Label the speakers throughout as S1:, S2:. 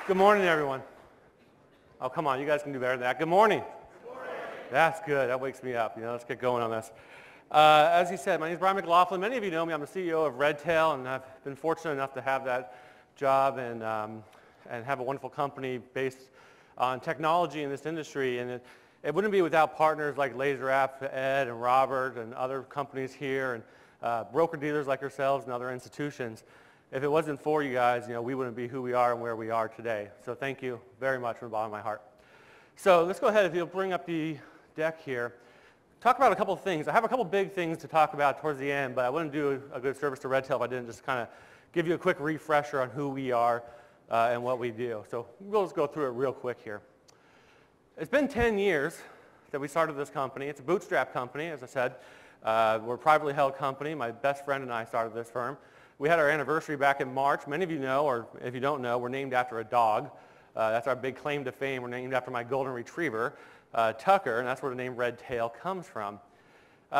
S1: Good morning, everyone. Oh, come on, you guys can do better than that. Good morning.
S2: Good morning.
S1: That's good. That wakes me up. Let's get going on this. As he said, my name is Brian McLaughlin. Many of you know me. I'm the CEO of Redtail, and I've been fortunate enough to have that job and have a wonderful company based on technology in this industry. And it wouldn't be without partners like LaserApp, Ed and Robert and other companies here and broker-dealers like yourselves and other institutions. If it wasn't for you guys, we wouldn't be who we are and where we are today. So thank you very much from the bottom of my heart. So let's go ahead, if you'll bring up the deck here. Talk about a couple of things. I have a couple big things to talk about towards the end, but I wouldn't do a good service to Redtail if I didn't just kind of give you a quick refresher on who we are and what we do. So we'll just go through it real quick here. It's been 10 years that we started this company. It's a bootstrap company, as I said. We're a privately held company. My best friend and I started this firm. We had our anniversary back in March. Many of you know, or if you don't know, we're named after a dog. That's our big claim to fame. We're named after my golden retriever, Tucker, and that's where the name Redtail comes from.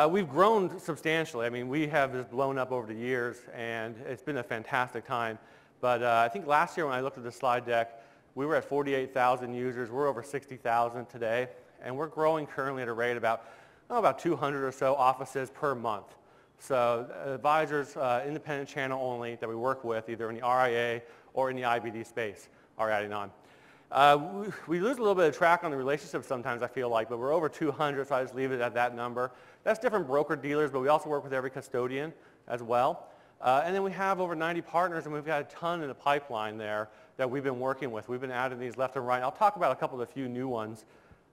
S1: We've grown substantially. I mean, we have just blown up over the years, and it's been a fantastic time. But I think last year when I looked at the slide deck, we were at 48,000 users. We're over 60,000 today, and we're growing currently at a rate about 200 or so offices per month. So advisors, independent channel only that we work with, either in the RIA or in the IBD space, are adding on. We lose a little bit of track on the relationships sometimes, I feel like, but we're over 200, so I just leave it at that number. That's different broker-dealers, but we also work with every custodian as well. And then we have over 90 partners, and we've got a ton in the pipeline there that we've been working with. We've been adding these left and right. I'll talk about a couple of the few new ones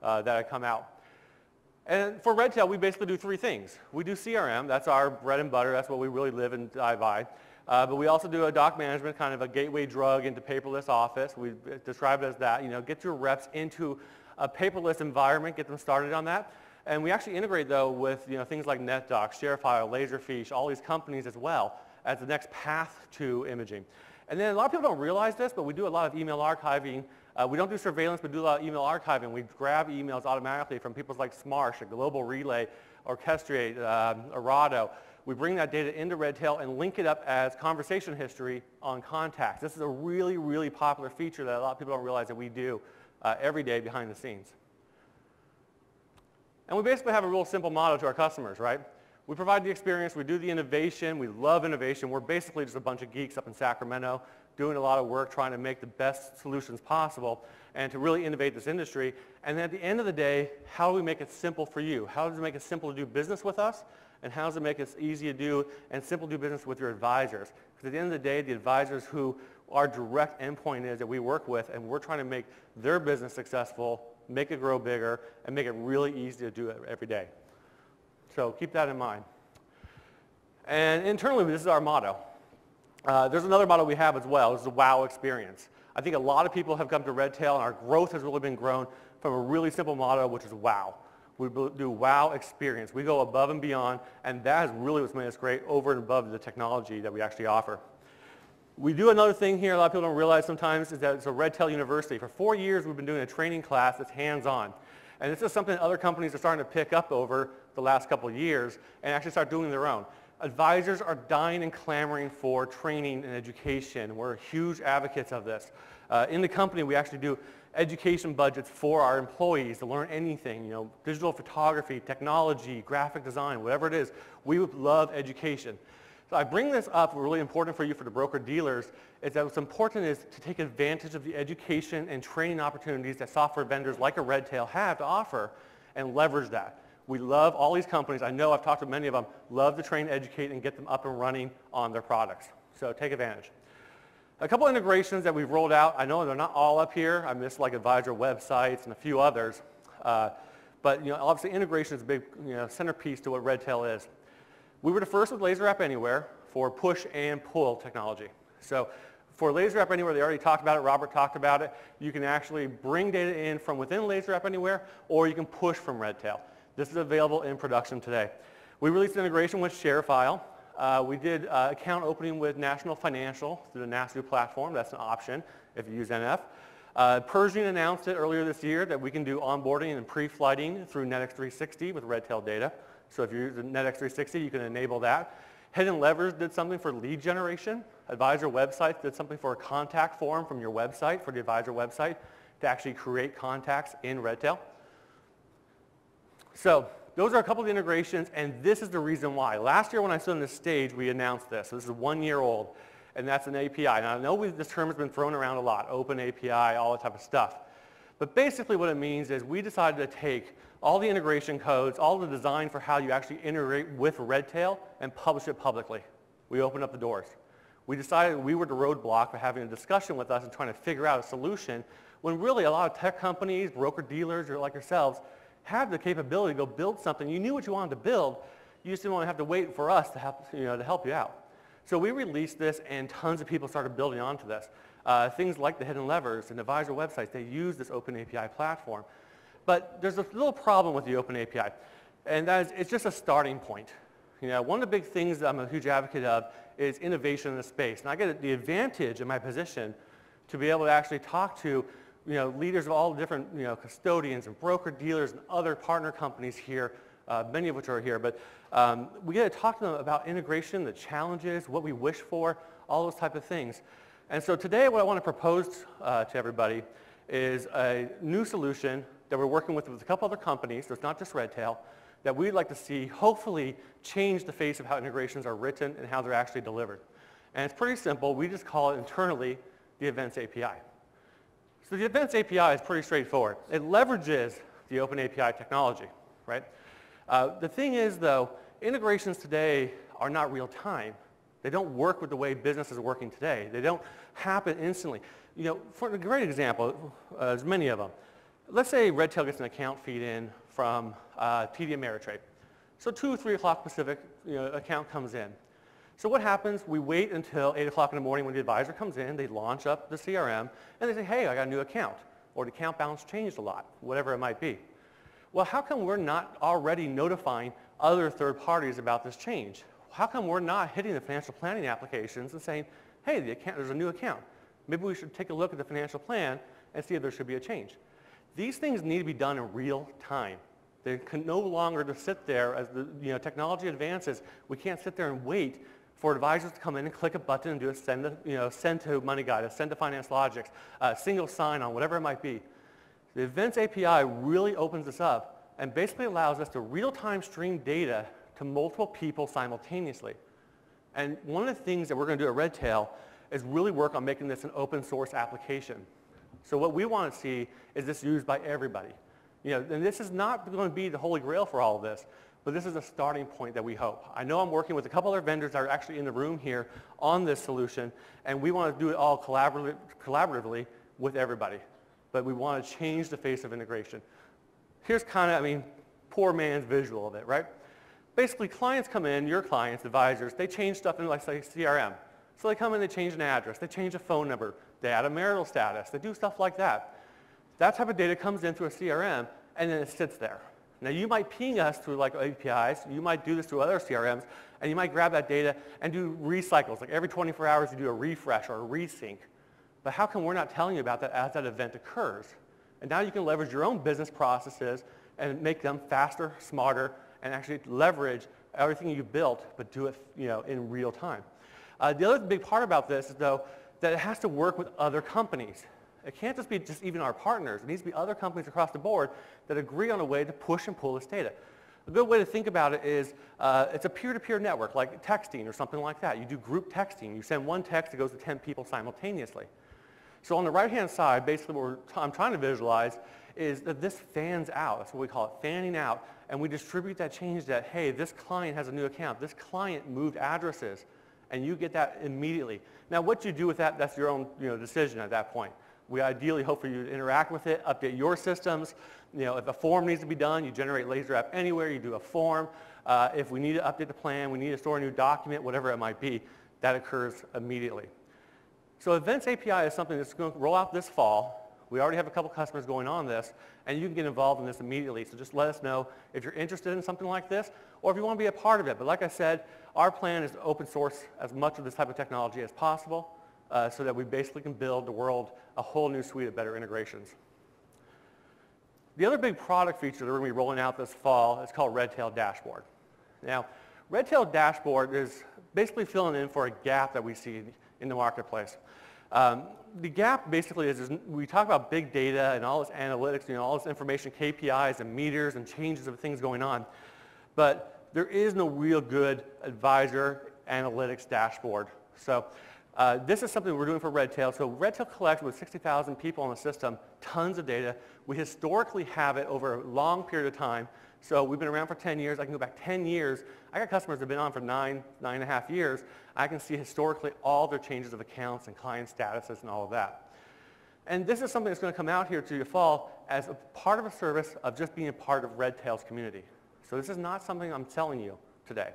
S1: that have come out. And for Redtail, we basically do three things. We do CRM. That's our bread and butter. That's what we really live and die by. But we also do a doc management, kind of a gateway drug into paperless office. We describe it as that. Get your reps into a paperless environment, get them started on that. And we actually integrate, though, with things like NetDoc, ShareFile, Laserfiche, all these companies as well as the next path to imaging. And then a lot of people don't realize this, but we do a lot of email archiving. We don't do surveillance, but do a lot of email archiving. We grab emails automatically from people like Smarsh, Global Relay, Orchestrate, Arado. We bring that data into Redtail and link it up as conversation history on contacts. This is a really, really popular feature that a lot of people don't realize that we do every day behind the scenes. And we basically have a real simple motto to our customers, right? We provide the experience, we do the innovation, we love innovation. We're basically just a bunch of geeks up in Sacramento doing a lot of work trying to make the best solutions possible and to really innovate this industry. And then at the end of the day, how do we make it simple for you? How does it make it simple to do business with us? And how does it make it easy to do and simple to do business with your advisors? Because at the end of the day, the advisors who our direct endpoint is that we work with, and we're trying to make their business successful, make it grow bigger, and make it really easy to do it every day. So keep that in mind. And internally, this is our motto. There's another motto we have as well. It's the wow experience. I think a lot of people have come to Redtail, and our growth has really been grown from a really simple motto, which is wow. We do wow experience. We go above and beyond, and that is really what's made us great over and above the technology that we actually offer. We do another thing here a lot of people don't realize sometimes is that it's a Redtail University. For 4 years, we've been doing a training class that's hands-on. And this is something that other companies are starting to pick up over the last couple of years and actually start doing their own. Advisors are dying and clamoring for training and education. We're huge advocates of this. In the company, we actually do education budgets for our employees to learn anything, digital photography, technology, graphic design, whatever it is. We would love education. So I bring this up, really important for you for the broker-dealers, is that what's important is to take advantage of the education and training opportunities that software vendors like a Redtail have to offer and leverage that. We love all these companies. I know I've talked to many of them, love to train, educate, and get them up and running on their products. So take advantage. A couple integrations that we've rolled out. I know they're not all up here. I missed like advisor websites and a few others. But obviously integration is a big centerpiece to what Redtail is. We were the first with LaserApp Anywhere for push and pull technology. So for LaserApp Anywhere, they already talked about it. Robert talked about it. You can actually bring data in from within LaserApp Anywhere, or you can push from Redtail. This is available in production today. We released integration with ShareFile. We did account opening with National Financial through the NASU platform. That's an option if you use NF. Pershing announced it earlier this year that we can do onboarding and pre-flighting through NetX 360 with Redtail data. So if you use NetX 360, you can enable that. Hidden Levers did something for lead generation. advisor websites did something for a contact form from your website, for the advisor website, to actually create contacts in Redtail. So those are a couple of the integrations, and this is the reason why. Last year when I stood on this stage, we announced this. So this is 1 year old, and that's an API. Now, I know this term has been thrown around a lot, open API, all that type of stuff. But basically what it means is we decided to take all the integration codes, all the design for how you actually integrate with Redtail and publish it publicly. We opened up the doors. We decided we were the roadblock for having a discussion with us and trying to figure out a solution when really a lot of tech companies, broker-dealers, or like yourselves, had the capability to go build something. You knew what you wanted to build. You just didn't want to have to wait for us to help you out. So we released this, and tons of people started building onto this. Things like the hidden levers and advisor websites, they use this open API platform. But there's a little problem with the open API, and that is it's just a starting point. One of the big things that I'm a huge advocate of is innovation in the space. And I get the advantage in my position to be able to actually talk to leaders of all the different custodians and broker-dealers and other partner companies here, many of which are here. But we get to talk to them about integration, the challenges, what we wish for, all those type of things. And so today what I want to propose to everybody is a new solution that we're working with a couple other companies, so it's not just Redtail, that we'd like to see hopefully change the face of how integrations are written and how they're actually delivered. And it's pretty simple. We just call it internally the Events API. So the Events API is pretty straightforward. It leverages the open API technology, right? The thing is, though, integrations today are not real time. They don't work with the way business is working today. They don't happen instantly. For a great example, there's many of them. Let's say Redtail gets an account feed in from TD Ameritrade. So 2 or 3 o'clock Pacific, account comes in. So what happens? We wait until 8 o'clock in the morning when the advisor comes in. They launch up the CRM, and they say, hey, I got a new account, or the account balance changed a lot, whatever it might be. Well, how come we're not already notifying other third parties about this change? How come we're not hitting the financial planning applications and saying, hey, there's a new account. Maybe we should take a look at the financial plan and see if there should be a change. These things need to be done in real time. They can no longer just sit there as the technology advances. We can't sit there and wait for advisors to come in and click a button and do a send to MoneyGuide, a send to Finance Logics, single sign-on, whatever it might be. The Events API really opens this up and basically allows us to real-time stream data to multiple people simultaneously. And one of the things that we're going to do at Redtail is really work on making this an open source application. So what we want to see is this used by everybody. And this is not going to be the holy grail for all of this, but this is a starting point that we hope. I know I'm working with a couple other vendors that are actually in the room here on this solution, and we want to do it all collaboratively with everybody. But we want to change the face of integration. Here's kind of, poor man's visual of it, right? Basically, clients come in, your clients, advisors, they change stuff in, like, say, CRM. So they come in, they change an address, they change a phone number, they add a marital status, they do stuff like that. That type of data comes in through a CRM, and then it sits there. Now, you might ping us through like APIs, you might do this through other CRMs, and you might grab that data and do recycles. Like every 24 hours, you do a refresh or a resync. But how come we're not telling you about that as that event occurs? And now you can leverage your own business processes and make them faster, smarter, and actually leverage everything you built, but do it in real time. The other big part about this is, though, that it has to work with other companies. It can't just be even our partners. It needs to be other companies across the board that agree on a way to push and pull this data. A good way to think about it is it's a peer-to-peer network, like texting or something like that. You do group texting. You send one text that goes to 10 people simultaneously. So on the right-hand side, basically what I'm trying to visualize is that this fans out. That's what we call it, fanning out. And we distribute that change that, hey, this client has a new account. This client moved addresses. And you get that immediately. Now, what you do with that, that's your own decision at that point. We ideally hope for you to interact with it, update your systems. If a form needs to be done, you generate Laser App Anywhere, you do a form. If we need to update the plan, we need to store a new document, whatever it might be, that occurs immediately. So Events API is something that's going to roll out this fall. We already have a couple customers going on this, and you can get involved in this immediately. So just let us know if you're interested in something like this, or if you want to be a part of it. But like I said, our plan is to open source as much of this type of technology as possible, so that we basically can build the world a whole new suite of better integrations. The other big product feature that we're going to be rolling out this fall is called Redtail Dashboard. Now, Redtail Dashboard is basically filling in for a gap that we see in the marketplace. The gap basically is we talk about big data and all this analytics, all this information, KPIs and meters and changes of things going on, but there is no real good advisor analytics dashboard. So this is something we're doing for Redtail. So Redtail collects with 60,000 people on the system, tons of data. We historically have it over a long period of time. So we've been around for 10 years. I can go back 10 years. I got customers that have been on for 9.5 years. I can see historically all their changes of accounts and client statuses and all of that. And this is something that's going to come out here to the fall as a part of a service of just being a part of Redtail's community. So this is not something I'm telling you today.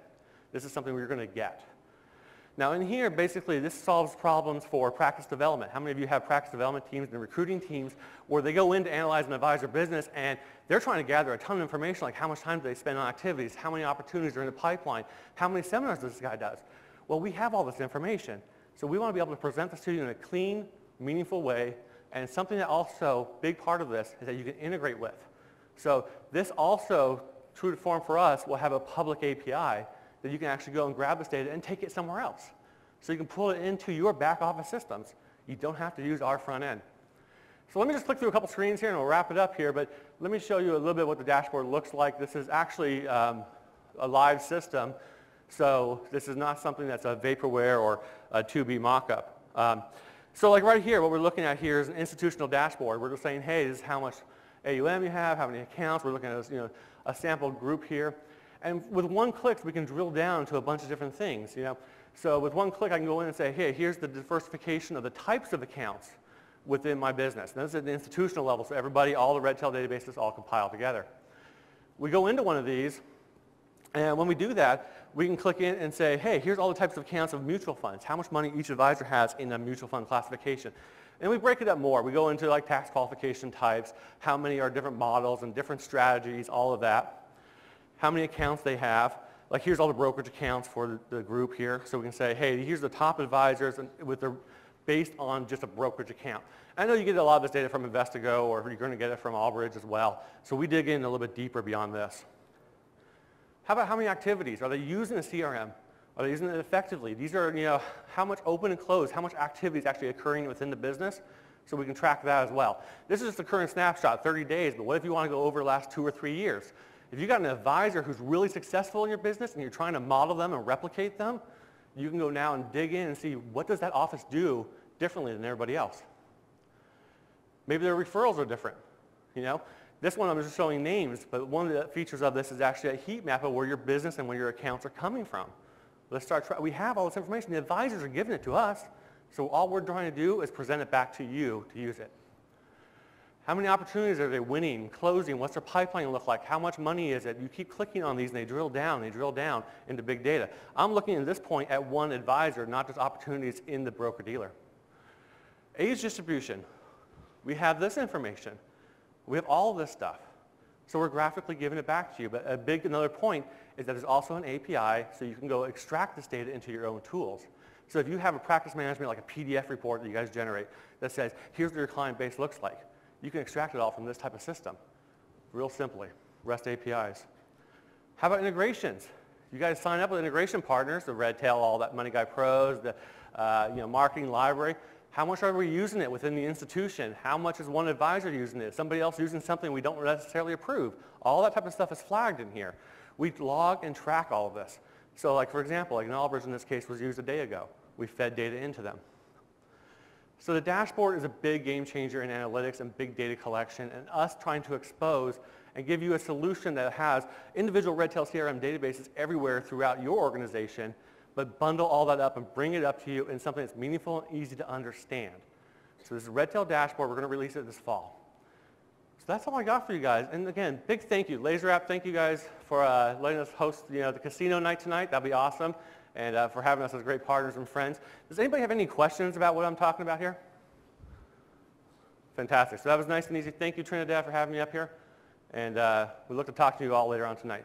S1: This is something we're going to get. Now in here, basically, this solves problems for practice development. How many of you have practice development teams and recruiting teams where they go in to analyze an advisor business and they're trying to gather a ton of information, like how much time do they spend on activities, how many opportunities are in the pipeline, how many seminars this guy does? Well, we have all this information. So we want to be able to present this to you in a clean, meaningful way, and something that also, big part of this, is that you can integrate with. So this also, true to form for us, will have a public API that you can actually go and grab this data and take it somewhere else. So you can pull it into your back office systems. You don't have to use our front end. So let me just click through a couple screens here and we'll wrap it up here, but let me show you a little bit what the dashboard looks like. This is actually a live system, so this is not something that's a vaporware or a 2B mock-up. So like right here, what we're looking at here is an institutional dashboard. We're just saying, hey, this is how much AUM you have, how many accounts. We're looking at a sample group here. And with one click, we can drill down to a bunch of different things. So with one click, I can go in and say, hey, here's the diversification of the types of accounts within my business. And this is at the institutional level, so everybody, all the Redtail databases all compile together. We go into one of these, and when we do that, we can click in and say, hey, here's all the types of accounts of mutual funds, how much money each advisor has in a mutual fund classification. And we break it up more. We go into like tax qualification types, how many are different models and different strategies, all of that. How many accounts they have. Like here's all the brokerage accounts for the group here. So we can say, hey, here's the top advisors and based on just a brokerage account. I know you get a lot of this data from Investigo or you're going to get it from Albridge as well. So we dig in a little bit deeper beyond this. How about how many activities? Are they using a CRM? Are they using it effectively? These are, how much open and close, how much activity is actually occurring within the business. So we can track that as well. This is just the current snapshot, 30 days, but what if you want to go over the last 2 or 3 years? If you've got an advisor who's really successful in your business and you're trying to model them and replicate them, you can go now and dig in and see what does that office do differently than everybody else. Maybe their referrals are different. This one I'm just showing names, but one of the features of this is actually a heat map of where your business and where your accounts are coming from. Let's start. We have all this information. The advisors are giving it to us, so all we're trying to do is present it back to you to use it. How many opportunities are they winning, closing? What's their pipeline look like? How much money is it? You keep clicking on these and they drill down into big data. I'm looking at this point at one advisor, not just opportunities in the broker-dealer. Age distribution. We have this information. We have all of this stuff. So we're graphically giving it back to you. But another point is that there's also an API so you can go extract this data into your own tools. So if you have a practice management, like a PDF report that you guys generate that says, here's what your client base looks like. You can extract it all from this type of system, real simply, REST APIs. How about integrations? You guys sign up with integration partners, the Redtail, all that Money Guy Pros, the marketing library. How much are we using it within the institution? How much is one advisor using it? Somebody else using something we don't necessarily approve? All that type of stuff is flagged in here. We log and track all of this. So like for example, like an Albridge in this case was used a day ago. We fed data into them. So the dashboard is a big game changer in analytics and big data collection, and us trying to expose and give you a solution that has individual Redtail CRM databases everywhere throughout your organization, but bundle all that up and bring it up to you in something that's meaningful and easy to understand. So this is Redtail Dashboard. We're going to release it this fall. So that's all I got for you guys. And again, big thank you. Laser App, thank you guys for letting us host the casino night tonight. That'd be awesome. And for having us as great partners and friends. Does anybody have any questions about what I'm talking about here? Fantastic. So that was nice and easy. Thank you, Trinidad, for having me up here. And we look to talk to you all later on tonight.